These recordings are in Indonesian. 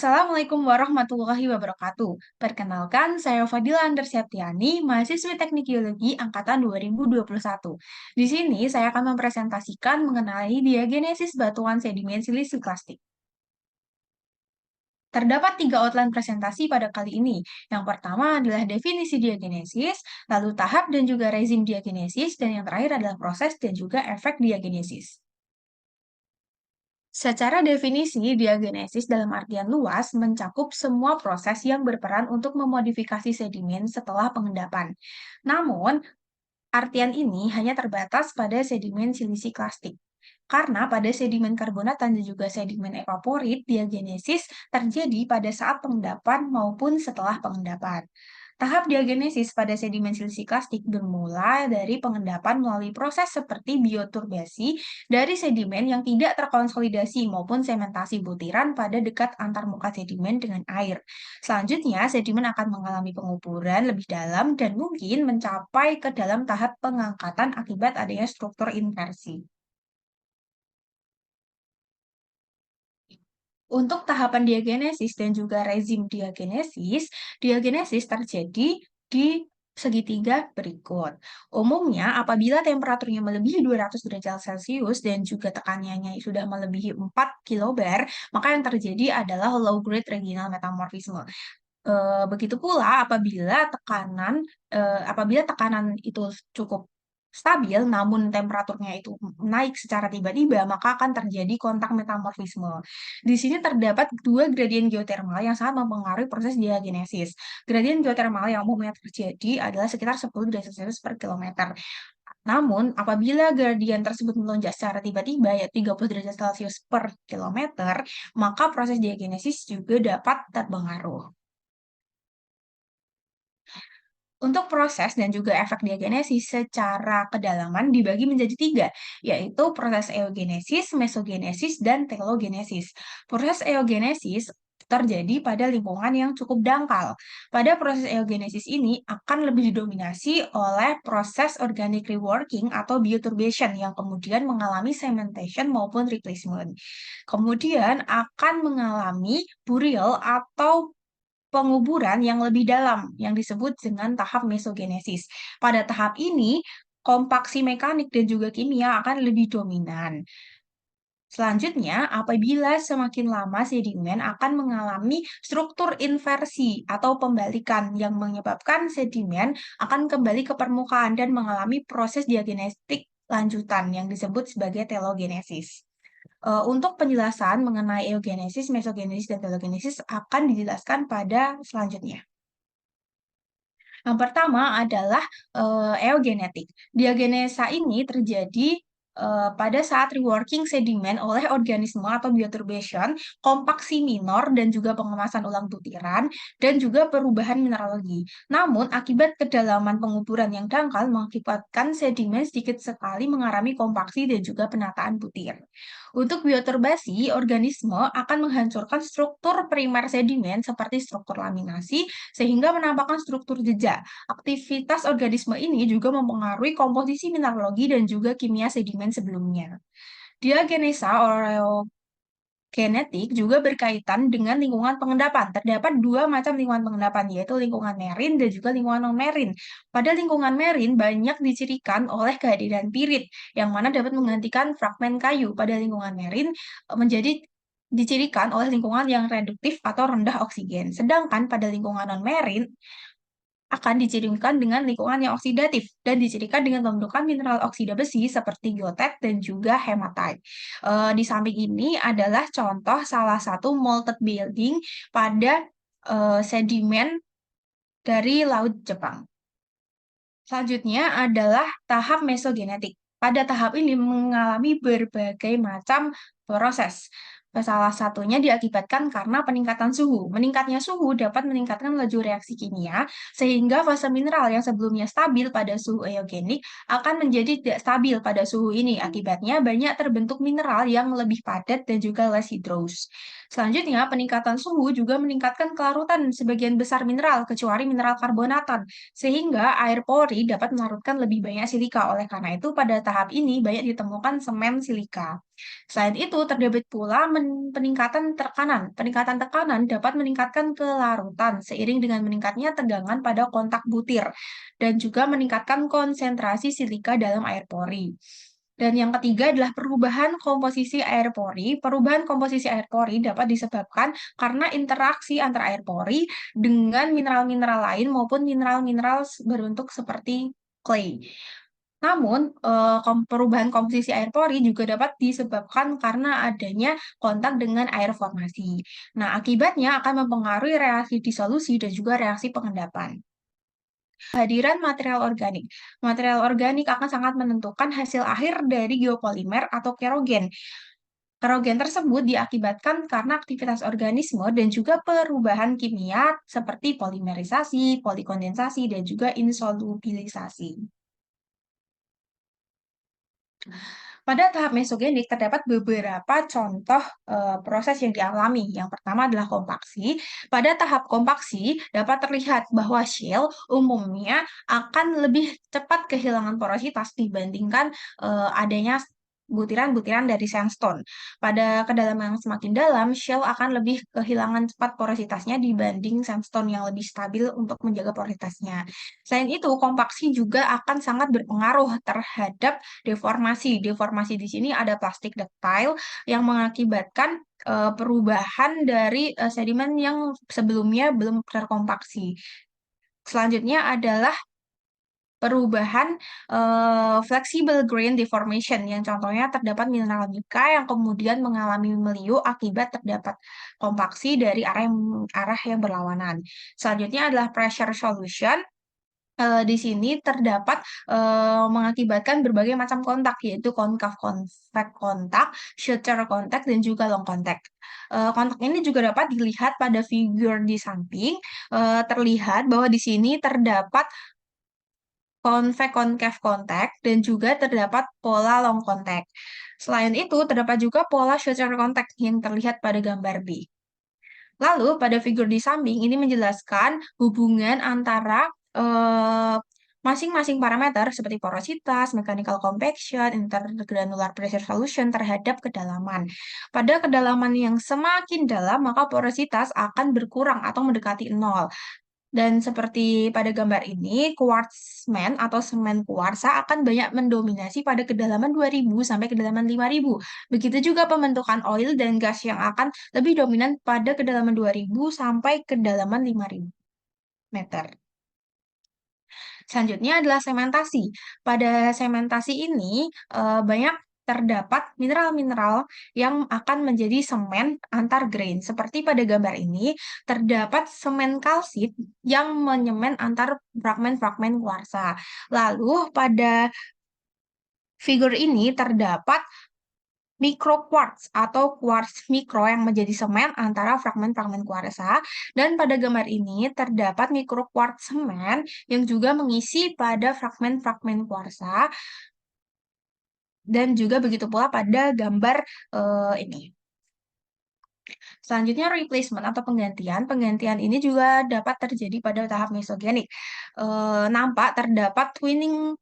Assalamualaikum warahmatullahi wabarakatuh. Perkenalkan, saya Fadila Anderseptiani, mahasiswi Teknik Geologi Angkatan 2021. Di sini saya akan mempresentasikan mengenai diagenesis batuan sedimen silisiklast. Terdapat tiga outline presentasi pada kali ini. Yang pertama adalah definisi diagenesis, lalu tahap dan juga rezim diagenesis, dan yang terakhir adalah proses dan juga efek diagenesis. Secara definisi, diagenesis dalam artian luas mencakup semua proses yang berperan untuk memodifikasi sedimen setelah pengendapan. Namun, artian ini hanya terbatas pada sedimen silisi-klastik. Karena pada sedimen karbonatan dan juga sedimen evaporit, diagenesis terjadi pada saat pengendapan maupun setelah pengendapan. Tahap diagenesis pada sedimen silisi-klastik bermula dari pengendapan melalui proses seperti bioturbasi dari sedimen yang tidak terkonsolidasi maupun sementasi butiran pada dekat antarmuka sedimen dengan air. Selanjutnya, sedimen akan mengalami penguburan lebih dalam dan mungkin mencapai ke dalam tahap pengangkatan akibat adanya struktur inversi. Untuk tahapan diagenesis dan juga rezim diagenesis terjadi di segitiga berikut. Umumnya, apabila temperaturnya melebihi 200 derajat Celcius dan juga tekanannya sudah melebihi 4 kilobar, maka yang terjadi adalah low grade regional metamorphisme. Begitu pula apabila tekanan itu cukup stabil, namun temperaturnya itu naik secara tiba-tiba, maka akan terjadi kontak metamorfisme. Di sini terdapat dua gradien geotermal yang sangat mempengaruhi proses diagenesis. Gradien geotermal yang umumnya terjadi adalah sekitar 10 derajat Celcius per kilometer. Namun, apabila gradien tersebut melonjak secara tiba-tiba, yaitu 30 derajat Celcius per kilometer, maka proses diagenesis juga dapat terpengaruh. Untuk proses dan juga efek diagenesis secara kedalaman dibagi menjadi tiga, yaitu proses eugenesis, mesogenesis, dan telogenesis. Proses eugenesis terjadi pada lingkungan yang cukup dangkal. Pada proses eugenesis ini akan lebih didominasi oleh proses organic reworking atau bioturbation yang kemudian mengalami cementation maupun replacement. Kemudian akan mengalami burial atau penguburan yang lebih dalam yang disebut dengan tahap mesogenesis. Pada tahap ini, kompaksi mekanik dan juga kimia akan lebih dominan. Selanjutnya, apabila semakin lama sedimen akan mengalami struktur inversi atau pembalikan yang menyebabkan sedimen akan kembali ke permukaan dan mengalami proses diagenetik lanjutan yang disebut sebagai telogenesis. Untuk penjelasan mengenai eugenesis, mesogenesis, dan telogenesis akan dijelaskan pada selanjutnya. Yang pertama adalah eugenetik. Diagenesa ini terjadi pada saat reworking sedimen oleh organisme atau bioturbation, kompaksi minor dan juga pengemasan ulang butiran, dan juga perubahan mineralogi. Namun, akibat kedalaman penguburan yang dangkal mengakibatkan sedimen sedikit sekali mengalami kompaksi dan juga penataan butir. Untuk bioturbasi, organisme akan menghancurkan struktur primer sedimen seperti struktur laminasi sehingga menampakkan struktur jejak. Aktivitas organisme ini juga mempengaruhi komposisi mineralogi dan juga kimia sedimen sebelumnya. Diagenesa genetik juga berkaitan dengan lingkungan pengendapan. Terdapat dua macam lingkungan pengendapan, yaitu lingkungan marine dan juga lingkungan non-marine. Pada lingkungan marine banyak dicirikan oleh kehadiran pirit, yang mana dapat menggantikan fragmen kayu. Pada lingkungan marine menjadi dicirikan oleh lingkungan yang reduktif atau rendah oksigen. Sedangkan pada lingkungan non-marine akan dicirikan dengan lingkungan yang oksidatif dan dicirikan dengan pembentukan mineral oksida besi seperti gotet dan juga hematite. Di samping ini adalah contoh salah satu molted building pada sedimen dari Laut Jepang. Selanjutnya adalah tahap mesogenetik. Pada tahap ini mengalami berbagai macam proses. Salah satunya diakibatkan karena peningkatan suhu. Meningkatnya suhu dapat meningkatkan laju reaksi kimia, sehingga fase mineral yang sebelumnya stabil pada suhu eugenik akan menjadi tidak stabil pada suhu ini. Akibatnya banyak terbentuk mineral yang lebih padat dan juga less hydrous. Selanjutnya, peningkatan suhu juga meningkatkan kelarutan sebagian besar mineral, kecuali mineral karbonatan, sehingga air pori dapat melarutkan lebih banyak silika. Oleh karena itu, pada tahap ini banyak ditemukan semen silika. Selain itu, terdapat pula peningkatan tekanan. Peningkatan tekanan dapat meningkatkan kelarutan seiring dengan meningkatnya tegangan pada kontak butir dan juga meningkatkan konsentrasi silika dalam air pori. Dan yang ketiga adalah perubahan komposisi air pori. Perubahan komposisi air pori dapat disebabkan karena interaksi antara air pori dengan mineral-mineral lain maupun mineral-mineral berbentuk seperti clay. Namun, perubahan komposisi air pori juga dapat disebabkan karena adanya kontak dengan air formasi. Nah, akibatnya akan mempengaruhi reaksi disolusi dan juga reaksi pengendapan. Kehadiran material organik. Material organik akan sangat menentukan hasil akhir dari geopolimer atau kerogen. Kerogen tersebut diakibatkan karena aktivitas organisme dan juga perubahan kimia seperti polimerisasi, polikondensasi, dan juga insolubilisasi. Pada tahap mesogenik terdapat beberapa contoh proses yang dialami. Yang pertama adalah kompaksi. Pada tahap kompaksi dapat terlihat bahwa shell umumnya akan lebih cepat kehilangan porositas dibandingkan adanya butiran-butiran dari sandstone. Pada kedalaman yang semakin dalam, shell akan lebih kehilangan cepat porositasnya dibanding sandstone yang lebih stabil untuk menjaga porositasnya. Selain itu, kompaksi juga akan sangat berpengaruh terhadap deformasi. Deformasi di sini ada plastik ductile yang mengakibatkan perubahan dari sedimen yang sebelumnya belum terkompaksi. Selanjutnya adalah perubahan flexible grain deformation yang contohnya terdapat mineral mika yang kemudian mengalami meliu akibat terdapat kompaksi dari arah yang berlawanan. Selanjutnya adalah pressure solution. Di sini terdapat mengakibatkan berbagai macam kontak, yaitu concave convex kontak, suture kontak, dan juga long contact. Kontak ini juga dapat dilihat pada figur di samping. Terlihat bahwa di sini terdapat convex concave contact dan juga terdapat pola long contact. Selain itu, terdapat juga pola suture contact yang terlihat pada gambar B. Lalu pada figur di samping ini menjelaskan hubungan antara masing-masing parameter seperti porositas, mechanical compaction, intergranular pressure solution terhadap kedalaman. Pada kedalaman yang semakin dalam, maka porositas akan berkurang atau mendekati nol. Dan seperti pada gambar ini, quartz semen atau semen kuarsa akan banyak mendominasi pada kedalaman 2000 sampai kedalaman 5000. Begitu juga pembentukan oil dan gas yang akan lebih dominan pada kedalaman 2000 sampai kedalaman 5000 meter. Selanjutnya adalah sementasi. Pada sementasi ini banyak terdapat mineral-mineral yang akan menjadi semen antar grain. Seperti pada gambar ini, terdapat semen kalsit yang menyemen antar fragmen-fragmen kuarsa. Lalu pada figur ini terdapat mikroquartz atau quartz mikro yang menjadi semen antara fragmen-fragmen kuarsa, dan pada gambar ini terdapat mikroquartz semen yang juga mengisi pada fragmen-fragmen kuarsa, dan juga begitu pula pada gambar ini. Selanjutnya replacement atau penggantian. Penggantian ini juga dapat terjadi pada tahap mesogenik. Nampak terdapat twinning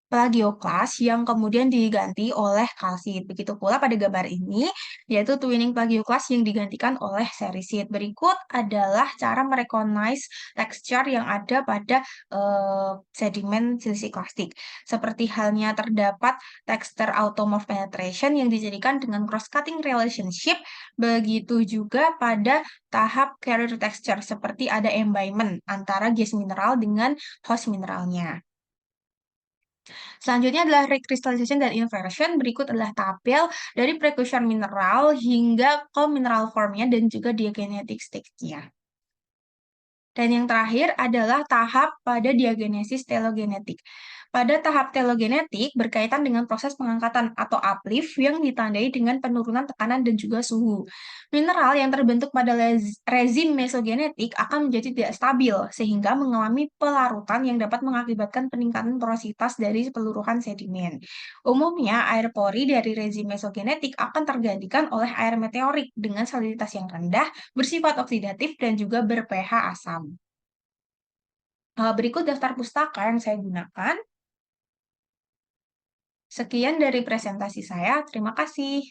plagioklas yang kemudian diganti oleh kalsit. Begitu pula pada gambar ini, yaitu twinning plagioklas yang digantikan oleh serisit. Berikut adalah cara merecognize texture yang ada pada sedimen siliklastik. Seperti halnya terdapat texture automorph penetration yang dijadikan dengan cross-cutting relationship, begitu juga pada tahap carrier texture, seperti ada embodiment antara gas mineral dengan host mineralnya. Selanjutnya adalah recrystallization dan inversion. Berikut adalah tabel dari precursor mineral hingga ke mineral formnya dan juga diagenetic stage-nya. Dan yang terakhir adalah tahap pada diagenesis telogenetik. Pada tahap telogenetik berkaitan dengan proses pengangkatan atau uplift yang ditandai dengan penurunan tekanan dan juga suhu. Mineral yang terbentuk pada rezim mesogenetik akan menjadi tidak stabil sehingga mengalami pelarutan yang dapat mengakibatkan peningkatan porositas dari peluruhan sedimen. Umumnya air pori dari rezim mesogenetik akan tergantikan oleh air meteorik dengan salinitas yang rendah, bersifat oksidatif dan juga ber-pH asam. Berikut daftar pustaka yang saya gunakan. Sekian dari presentasi saya, terima kasih.